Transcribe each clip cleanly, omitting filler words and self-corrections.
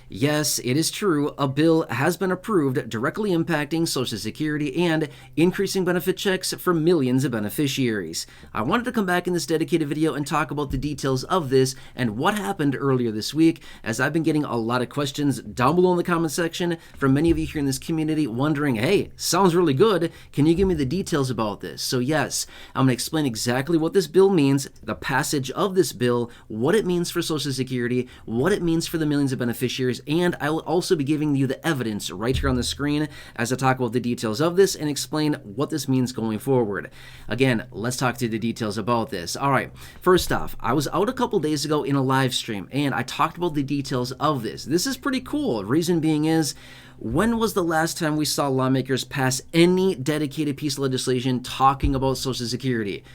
Yes, it is true. A bill has been approved directly impacting Social Security and increasing benefit checks for millions of beneficiaries. I wanted to come back in this dedicated video and talk about the details of this and what happened earlier this week, as I've been getting a lot of questions down below in the comment section from many of you here in this community wondering, hey, sounds really good. Can you give me the details about this? So yes, I'm going to explain exactly what this bill means, the passage of this bill, what it means for Social Security, what it means for the millions of beneficiaries, and I will also be giving you the evidence right here on the screen as I talk about the details of this and explain what this means going forward. Again, let's talk through the details about this. All right, first off, I was out a couple days ago in a live stream and I talked about the details of this. This is pretty cool. Reason being is, when was the last time we saw lawmakers pass any dedicated piece of legislation talking about Social Security?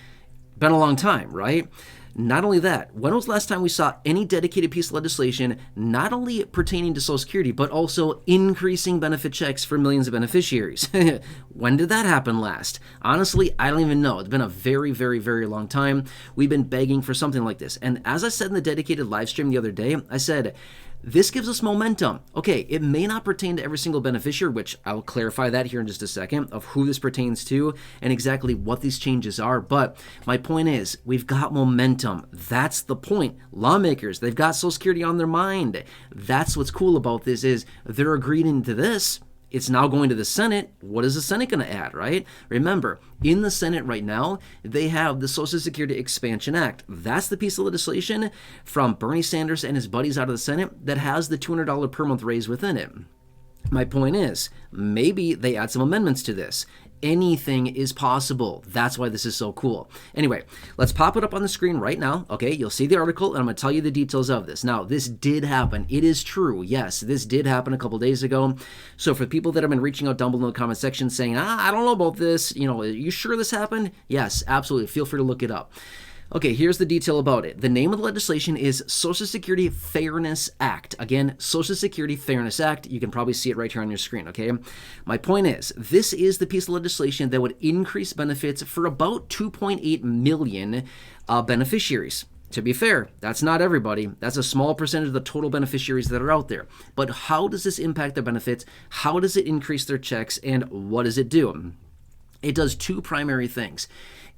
Been a long time, right? Not only that, when was the last time we saw any dedicated piece of legislation not only pertaining to Social Security, but also increasing benefit checks for millions of beneficiaries? When did that happen last? Honestly, I don't even know. It's been a very, very, very long time. We've been begging for something like this. And as I said in the dedicated live stream the other day, I said, this gives us momentum. Okay, it may not pertain to every single beneficiary, which I'll clarify that here in just a second, of who this pertains to and exactly what these changes are. But my point is, we've got momentum. That's the point. Lawmakers, they've got Social Security on their mind. That's what's cool about this is they're agreeing to this. It's now going to the Senate. What is the Senate going to add, right? Remember, in the Senate right now, they have the Social Security Expansion Act. That's the piece of legislation from Bernie Sanders and his buddies out of the Senate that has the $200 per month raise within it. My point is, maybe they add some amendments to this. Anything is possible. That's why this is so cool. Anyway, let's pop it up on the screen right now. Okay, you'll see the article, and I'm going to tell you the details of this. Now, this did happen. It is true. Yes, this did happen a couple days ago. So for people that have been reaching out down below in the comment section saying, I don't know about this, are you sure this happened? Yes, absolutely. Feel free to look it up. Okay, here's the detail about it. The name of the legislation is Social Security Fairness Act. Again, Social Security Fairness Act. You can probably see it right here on your screen, okay? My point is, this is the piece of legislation that would increase benefits for about 2.8 million beneficiaries. To be fair, that's not everybody. That's a small percentage of the total beneficiaries that are out there. But how does this impact their benefits? How does it increase their checks? And what does it do? It does two primary things.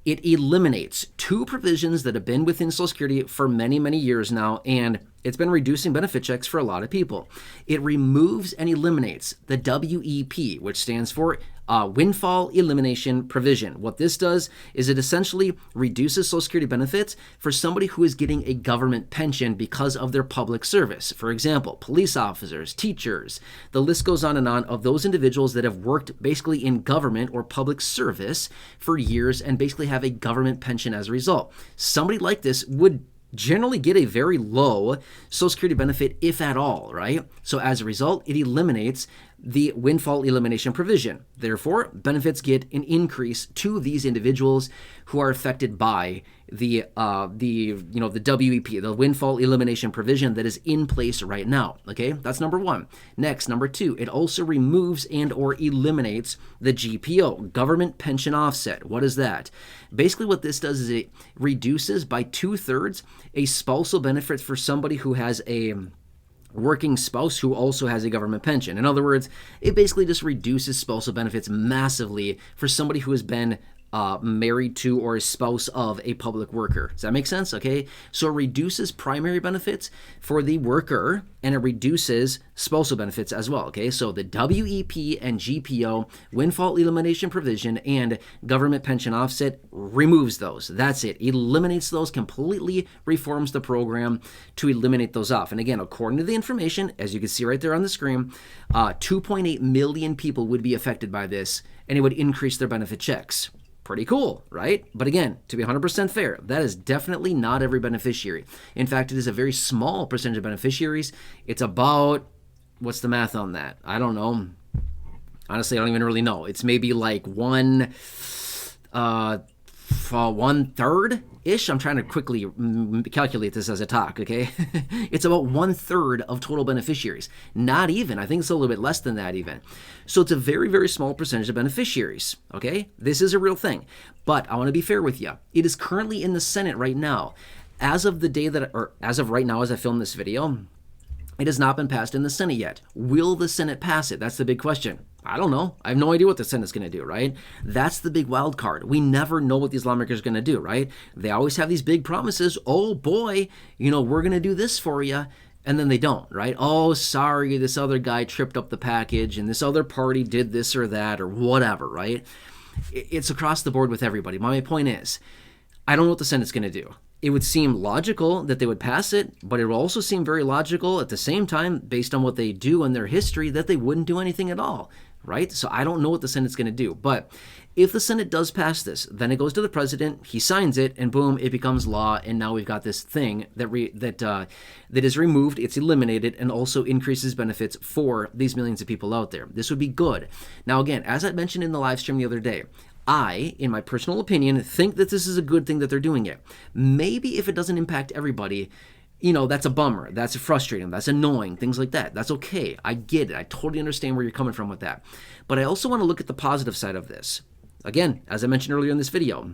It eliminates two provisions that have been within Social Security for many, many years now, and it's been reducing benefit checks for a lot of people. It removes and eliminates the WEP, which stands for Windfall Elimination Provision. What this does is it essentially reduces Social Security benefits for somebody who is getting a government pension because of their public service. For example, police officers, teachers, the list goes on of those individuals that have worked basically in government or public service for years and basically have a government pension as a result. Somebody like this would generally get a very low Social Security benefit, if at all, right? So as a result, it eliminates the windfall elimination provision. Therefore, benefits get an increase to these individuals who are affected by the WEP, the windfall elimination provision that is in place right now. Okay, that's number one. Next, number two, it also removes and or eliminates the GPO, government pension offset. What is that? Basically, what this does is it reduces by 2/3 a spousal benefit for somebody who has a working spouse who also has a government pension. In other words, it basically just reduces spousal benefits massively for somebody who has been married to or a spouse of a public worker. Does that make sense? Okay, so it reduces primary benefits for the worker and it reduces spousal benefits as well. Okay, so the WEP and GPO, windfall elimination provision, and government pension offset removes those. That's it. Eliminates those, completely reforms the program to eliminate those off. And again, according to the information, as you can see right there on the screen, 2.8 million people would be affected by this, and it would increase their benefit checks. Pretty cool, right? But again, to be 100% fair, that is definitely not every beneficiary. In fact, it is a very small percentage of beneficiaries. It's about, what's the math on that? I don't know. Honestly, I don't even really know. It's maybe like 1/3-ish. I'm trying to quickly calculate this as I talk, okay? It's about 1/3 of total beneficiaries. Not even. I think it's a little bit less than that even. So it's a very, very small percentage of beneficiaries, okay? This is a real thing. But I want to be fair with you. It is currently in the Senate right now. As of right now, as I film this video, It has not been passed in the Senate yet. Will the Senate pass it? That's the big question. I don't know. I have no idea what the Senate's going to do, right? That's the big wild card. We never know what these lawmakers are going to do, right? They always have these big promises. Oh boy, we're going to do this for you. And then they don't, right? Oh, sorry, this other guy tripped up the package and this other party did this or that or whatever, right? It's across the board with everybody. My point is, I don't know what the Senate's going to do. It would seem logical that they would pass it, but it would also seem very logical at the same time, based on what they do in their history, that they wouldn't do anything at all, right? So I don't know what the Senate's going to do. But if the Senate does pass this, then it goes to the president, he signs it, and boom, it becomes law. And now we've got this thing that is removed, it's eliminated, and also increases benefits for these millions of people out there. This would be good. Now, again, as I mentioned in the live stream the other day, I, in my personal opinion, think that this is a good thing that they're doing it. Maybe if it doesn't impact everybody, that's a bummer. That's frustrating. That's annoying. Things like that. That's okay. I get it. I totally understand where you're coming from with that. But I also want to look at the positive side of this. Again, as I mentioned earlier in this video,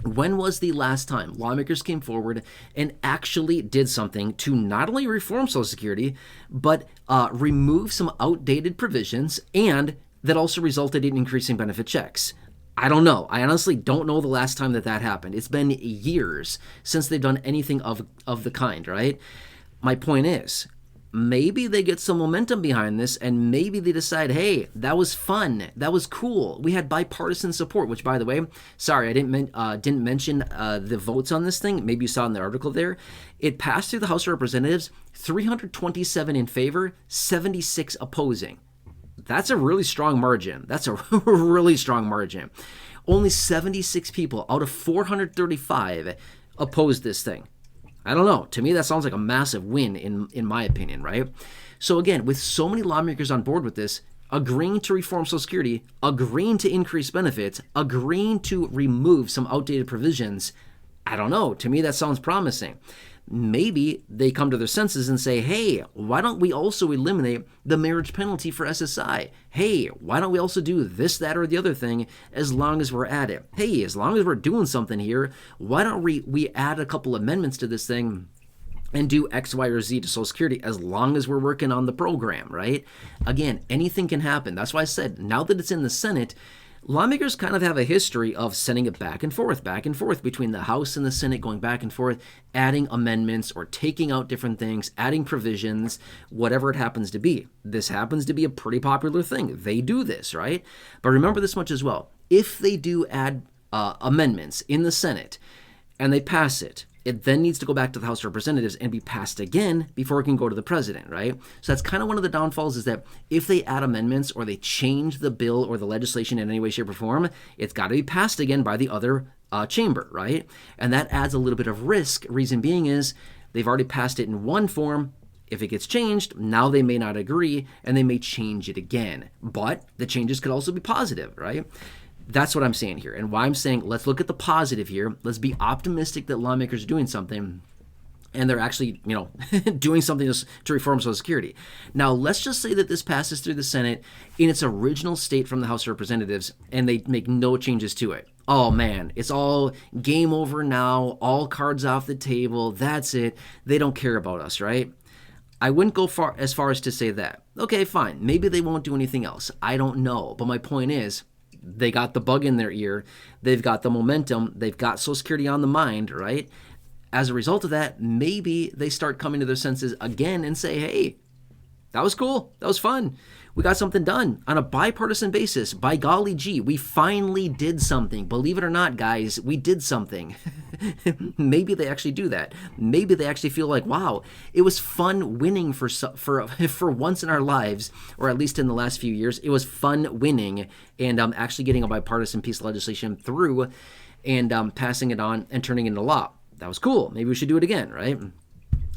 when was the last time lawmakers came forward and actually did something to not only reform Social Security, but remove some outdated provisions and that also resulted in increasing benefit checks? I don't know. I honestly don't know the last time that happened. It's been years since they've done anything of the kind, right? My point is, maybe they get some momentum behind this and maybe they decide, hey, that was fun. That was cool. We had bipartisan support, which, by the way, sorry, I didn't mention the votes on this thing. Maybe you saw in the article there. It passed through the House of Representatives, 327 in favor, 76 opposing. That's a really strong margin. That's a really strong margin. Only 76 people out of 435 opposed this thing. I don't know. To me, that sounds like a massive win in my opinion, right? So again, with so many lawmakers on board with this, agreeing to reform Social Security, agreeing to increase benefits, agreeing to remove some outdated provisions, I don't know. To me, that sounds promising. Maybe they come to their senses and say, hey, why don't we also eliminate the marriage penalty for SSI? Hey, why don't we also do this, that, or the other thing as long as we're at it? Hey, as long as we're doing something here, why don't we add a couple amendments to this thing and do X, Y, or Z to Social Security as long as we're working on the program, right? Again, anything can happen. That's why I said, now that it's in the Senate, lawmakers kind of have a history of sending it back and forth between the House and the Senate, going back and forth, adding amendments or taking out different things, adding provisions, whatever it happens to be. This happens to be a pretty popular thing. They do this, right? But remember this much as well. If they do add amendments in the Senate and they pass it, it then needs to go back to the House of Representatives and be passed again before it can go to the president, right? So that's kind of one of the downfalls, is that if they add amendments or they change the bill or the legislation in any way, shape, or form, it's got to be passed again by the other chamber, right? And that adds a little bit of risk. Reason being is they've already passed it in one form. If it gets changed, now they may not agree and they may change it again. But the changes could also be positive, right? That's what I'm saying here, and why I'm saying let's look at the positive here. Let's be optimistic that lawmakers are doing something, and they're actually, doing something to reform Social Security. Now, let's just say that this passes through the Senate in its original state from the House of Representatives, and they make no changes to it. Oh man, it's all game over now, all cards off the table, that's it. They don't care about us, right? I wouldn't go as far as to say that. Okay, fine, maybe they won't do anything else. I don't know, but my point is, they got the bug in their ear. They've got the momentum. They've got Social Security on the mind, right? As a result of that, maybe they start coming to their senses again and say, hey, that was cool. That was fun. We got something done on a bipartisan basis. By golly gee, we finally did something. Believe it or not, guys, we did something. Maybe they actually do that. Maybe they actually feel like, wow, it was fun winning for once in our lives, or at least in the last few years. It was fun winning and actually getting a bipartisan piece of legislation through and passing it on and turning it into law. That was cool. Maybe we should do it again, right?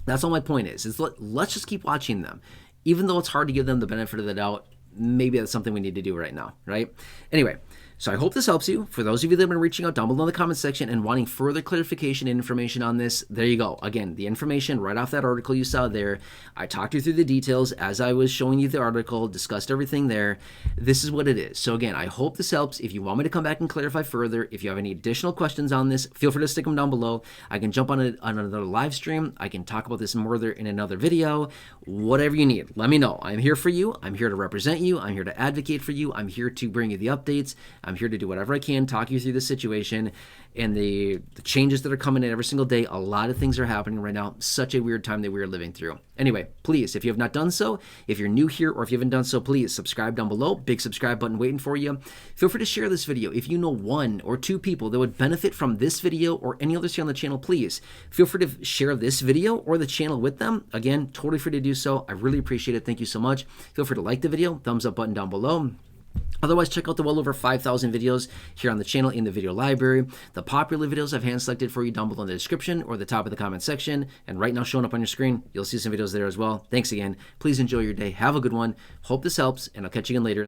That's all my point is let's just keep watching them. Even though it's hard to give them the benefit of the doubt, maybe that's something we need to do right now, right? Anyway, So I hope this helps you. For those of you that have been reaching out down below in the comment section and wanting further clarification and information on this, there you go. Again, the information right off that article you saw there. I talked you through the details as I was showing you the article, discussed everything there. This is what it is. So again, I hope this helps. If you want me to come back and clarify further, if you have any additional questions on this, feel free to stick them down below. I can jump on another live stream. I can talk about this more in another video. Whatever you need, let me know. I'm here for you. I'm here to represent you. I'm here to advocate for you. I'm here to bring you the updates. I'm here to do whatever I can, talk you through the situation and the changes that are coming in every single day. A lot of things are happening right now. Such a weird time that we are living through. Anyway, please, if you have not done so, if you're new here or if you haven't done so, please subscribe down below. Big subscribe button waiting for you. Feel free to share this video. If you know 1 or 2 people that would benefit from this video or any others here on the channel, please feel free to share this video or the channel with them. Again, totally free to do so. I really appreciate it. Thank you so much. Feel free to like the video, thumbs up button down below. Otherwise, check out the well over 5,000 videos here on the channel in the video library. The popular videos I've hand selected for you down below in the description or the top of the comment section. And right now showing up on your screen, you'll see some videos there as well. Thanks again. Please enjoy your day. Have a good one. Hope this helps, and I'll catch you again later.